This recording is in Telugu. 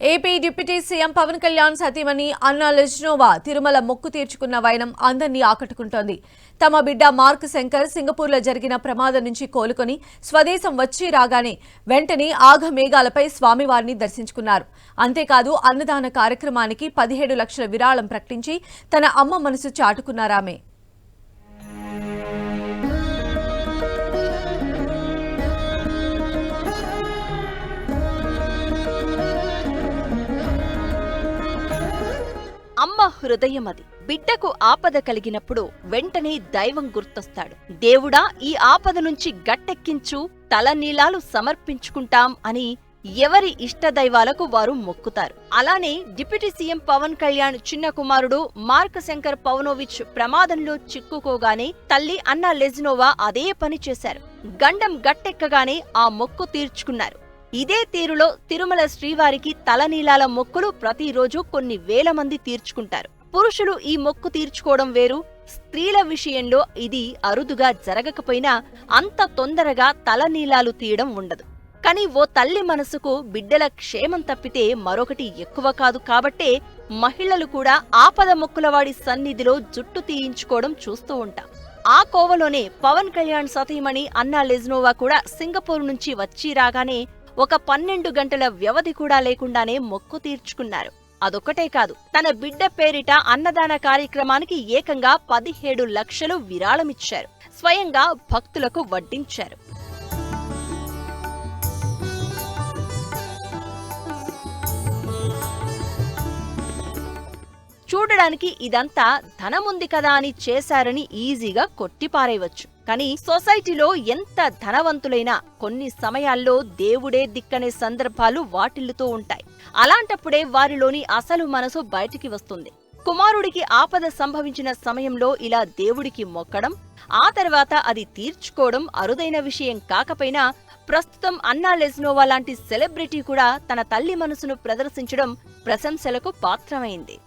AP deputy CM Pawan Kalyan సతీమణి అన్నా లెజ్నోవా తిరుమల మొక్కు తీర్చుకున్న వైనం అందరినీ ఆకట్టుకుంటోంది. తమ బిడ్డ మార్క్ శంకర్ సింగపూర్లో జరిగిన ప్రమాదం నుంచి కోలుకొని స్వదేశం వచ్చి రాగానే వెంటనే ఆఘమేఘాలపై స్వామివారిని దర్శించుకున్నారు. అంతేకాదు అన్నదాన కార్యక్రమానికి 17 లక్షల విరాళం ప్రకటించి తన అమ్మ మనసు చాటుకున్నారామె. అమ్మ హృదయమది. బిడ్డకు ఆపద కలిగినప్పుడు వెంటనే దైవం గుర్తొస్తాడు. దేవుడా, ఈ ఆపద నుంచి గట్టెక్కించు, తలనీలాలు సమర్పించుకుంటాం అని ఎవరి ఇష్టదైవాలకు వారు మొక్కుతారు. అలానే డిప్యూటీ సీఎం పవన్ కళ్యాణ్ చిన్న కుమారుడు మార్క్ శంకర్ పవనోవిచ్ ప్రమాదంలో చిక్కుకోగానే తల్లి అన్నా లెజ్నోవా అదే పని చేశారు. గండం గట్టెక్కగానే ఆ మొక్కు తీర్చుకున్నారు. ఇదే తీరులో తిరుమల శ్రీవారికి తలనీలాల మొక్కులు ప్రతిరోజు కొన్ని వేల మంది తీర్చుకుంటారు. పురుషులు ఈ మొక్కు తీర్చుకోవడం వేరు. స్త్రీల విషయంలో ఇది అరుదుగా జరగకపోయినా అంత తొందరగా తలనీలాలు తీయడం ఉండదు. కానీ ఓ తల్లి మనసుకు బిడ్డల క్షేమం తప్పితే మరొకటి ఎక్కువ కాదు. కాబట్టే మహిళలు కూడా ఆపద మొక్కులవాడి సన్నిధిలో జుట్టు తీయించుకోవడం చూస్తూ ఉంటాం. ఆ కోవలోనే పవన్ కళ్యాణ్ సతీమణి అన్నా లెజ్నోవా కూడా సింగపూర్ నుంచి వచ్చి రాగానే ఒక 12 గంటల వ్యవధి కూడా లేకుండానే మొక్కు తీర్చుకున్నారు. అదొక్కటే కాదు, తన బిడ్డ పేరిట అన్నదాన కార్యక్రమానికి ఏకంగా 17 లక్షలు విరాళమిచ్చారు. స్వయంగా భక్తులకు వడ్డించారు. చూడడానికి ఇదంతా ధనముంది కదా అని చేశారని ఈజీగా కొట్టిపారేయవచ్చు. కానీ సొసైటీలో ఎంత ధనవంతులైనా కొన్ని సమయాల్లో దేవుడే దిక్కనే సందర్భాలు వాటిల్లుతూ ఉంటాయి. అలాంటప్పుడే వారిలోని అసలు మనసు బయటికి వస్తుంది. కుమారుడికి ఆపద సంభవించిన సమయంలో ఇలా దేవుడికి మొక్కడం, ఆ తర్వాత అది తీర్చుకోవడం అరుదైన విషయం కాకపోయినా ప్రస్తుతం అన్నా లెజ్నోవా లాంటి సెలబ్రిటీ కూడా తన తల్లి మనసును ప్రదర్శించడం ప్రశంసలకు పాత్రమైంది.